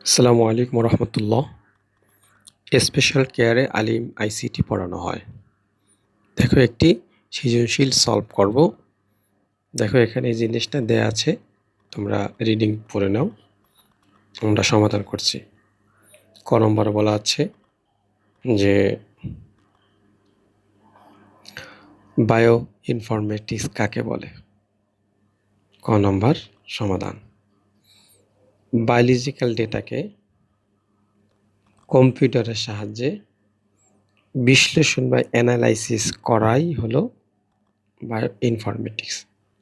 আসসালামু আলাইকুম রহমতুল্লাহ। স্পেশাল কেয়ারে আলিম আইসিটি পড়ানো হয়। দেখো একটি সৃজনশীল সলভ করব। দেখো এখানে এই জিনিসটা দেয়া আছে, তোমরা রিডিং পড়ে নাও। আমরা সমাধান করছি। ক নম্বর বলা আছে যে বায়ো ইনফরমেটিক্স কাকে বলে। ক নম্বর সমাধান। বায়োলজিক্যাল ডেটাকে কম্পিউটারের সাহায্যে বিশ্লেষণ বা অ্যানালাইসিস করাই হলো বায়ো ইনফরমেটিক্স।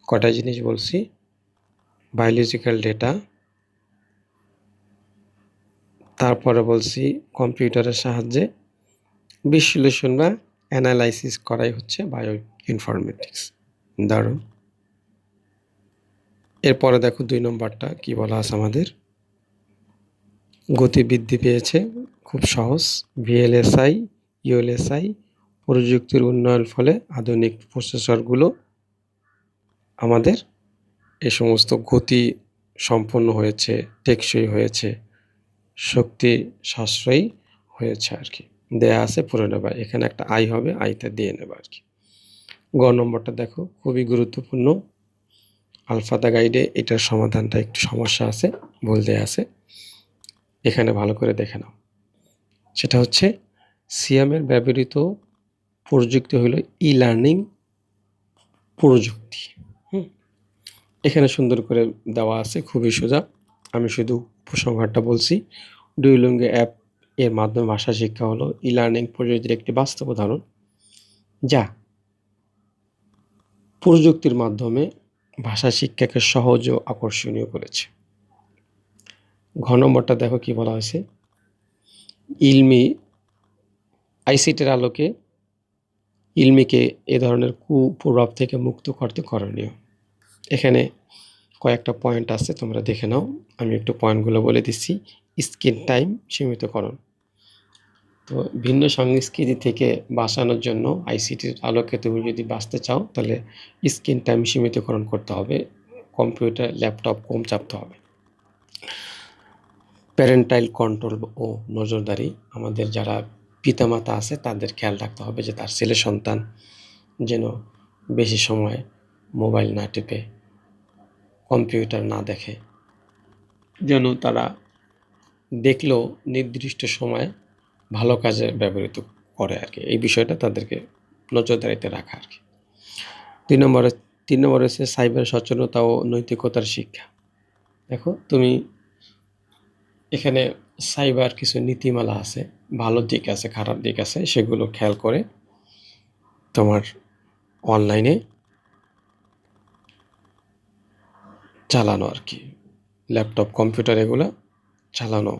কটা জিনিস বলছি, বায়োলজিক্যাল ডেটা, তারপরে বলছি কম্পিউটারের সাহায্যে বিশ্লেষণ বা অ্যানালাইসিস করাই হচ্ছে বায়ো ইনফরমেটিক্স। দারুণ। এরপরে দেখো 2 নম্বরটা কি বলা আছে আমাদের। গতি বৃদ্ধি পেয়েছে, খুব সহজ। ভিএলএসআই, ইউএলএসআই প্রযুক্তির উন্নয়নের ফলে আধুনিক প্রসেসরগুলো আমাদের এ সমস্ত গতি সম্পন্ন হয়েছে, টেকসই হয়েছে, শক্তি সাশ্রয়ী হয়েছে আর কি। দেয়া আছে পড়ে নেবা। এখানে একটা আই হবে, আইতে দিয়ে নেবা আর কি। গ নম্বরটা দেখো, খুবই গুরুত্বপূর্ণ। আলফাদা গাইডে এটার সমাধানটা একটু সমস্যা আছে, ভুল দেয়া আছে, এখানে ভালো করে দেখে নাও। সেটা হচ্ছে সিয়ামের ব্যবহৃত প্রযুক্তি হলো ই লার্নিং প্রযুক্তি। এখানে সুন্দর করে দেওয়া আছে, খুবই সোজা। আমি শুধু উপসংহারটা বলছি। ডুওলিঙ্গো অ্যাপ এর মাধ্যমে ভাষা শিক্ষা হলো ই লার্নিং প্রযুক্তির একটি বাস্তব উদাহরণ, যা প্রযুক্তির মাধ্যমে ভাষা শিক্ষাকে সহজ ও আকর্ষণীয় করেছে। ঘ নম্বরটা দেখো কি বলা হয়েছে। ইলমি আইসিটির আলোকে ইলমিকে এ ধরনের কুপ্রভাব থেকে মুক্ত করতে করণীয়। এখানে কয়েকটা পয়েন্ট আছে, তোমরা দেখে নাও। আমি একটু পয়েন্টগুলো বলে দিচ্ছি। স্ক্রিন টাইম সীমিতকরণ। তো ভিন্ন সংস্কৃতি থেকে বাঁচানোর জন্য আইসিটির আলোকে তুমি যদি বাঁচতে চাও তাহলে স্ক্রিন টাইম সীমিতকরণ করতে হবে। কম্পিউটার, ল্যাপটপ কম চাপতে হবে। প্যারেন্টাইল কন্ট্রোল ও নজরদারি। আমাদের যারা পিতামাতা আছে তাদের খেয়াল রাখতে হবে যে তার ছেলে সন্তান যেন বেশি সময় মোবাইল না টিপে, কম্পিউটার না দেখে, যেন তারা দেখলেও নির্দিষ্ট সময় ভালো কাজে ব্যবহৃত করে আর কি। এই বিষয়টা তাদেরকে নজরদারিতে রাখা আর কি। 3 নম্বর হচ্ছে সাইবার সচেতনতা ও নৈতিকতার শিক্ষা। দেখো তুমি এখানে সাইবার কিছু নীতিমালা আছে, ভালো দিক আছে, খারাপ দিক আছে, সেগুলো খেয়াল করে তোমার অনলাইনে চালানো আর কি। ল্যাপটপ, কম্পিউটার এগুলো চালানো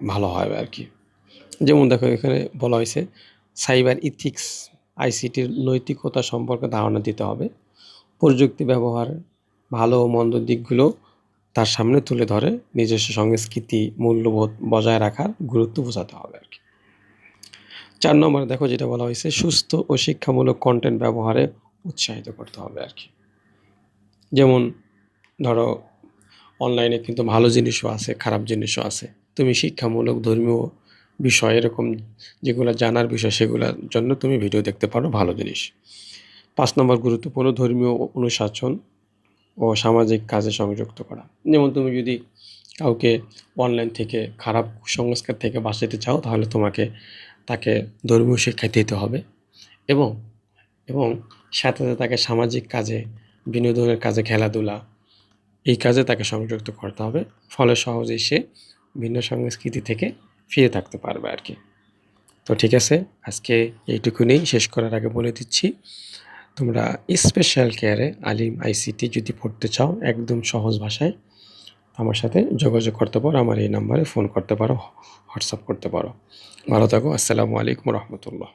ভালো হবে আর কি। যেমন দেখো এখানে বলা হয়েছে সাইবার ইথিক্স আইসিটির নৈতিকতা সম্পর্কে ধারণা দিতে হবে। প্রযুক্তি ব্যবহার ভালো ও মন্দ দিকগুলো তার সামনে তুলে ধরে নিজস্ব সংস্কৃতি, মূল্যবোধ বজায় রাখার গুরুত্ব বোঝাতে হবে আর কি। 4 নম্বরে দেখো যেটা বলা হয়েছে সুস্থ ও শিক্ষামূলক কন্টেন্ট ব্যবহারে উৎসাহিত করতে হবে আর কি। যেমন ধরো অনলাইনে কিন্তু ভালো জিনিসও আছে, খারাপ জিনিসও আছে। তুমি শিক্ষামূলক, ধর্মীয় বিষয় এরকম যেগুলো জানার বিষয় সেগুলোর জন্য তুমি ভিডিও দেখতে পারো, ভালো জিনিস। 5 নম্বর গুরুত্বপূর্ণ ধর্মীয় অনুশাসন ও সামাজিক কাজে সংযুক্ত করা। যেমন তুমি যদি কাউকে অনলাইন থেকে খারাপ সংস্কার থেকে বাঁচাতে চাও তাহলে তোমাকে তাকে ধর্মীয় শিক্ষা দিতে হবে এবং এবং সাথে সাথে তাকে সামাজিক কাজে, বিনোদনের কাজে, খেলাধুলা এই কাজে তাকে সংযুক্ত করতে হবে। ফলে সহজেই সে ভিন্ন সংস্কৃতি থেকে ফিরে থাকতে পারবে আর কি। তো ঠিক আছে, আজকে এইটুকুনি। শেষ করার আগে বলে দিচ্ছি, তোমরা স্পেশাল কেয়ারে আলিম আইসিটি যদি পড়তে চাও একদম সহজ ভাষায় আমার সাথে যোগাযোগ করতে পারো। আমার এই নাম্বারে ফোন করতে পারো, হোয়াটসঅ্যাপ করতে পারো। ভালো থাকো। আসসালামু আলাইকুম রহমতুল্লাহ।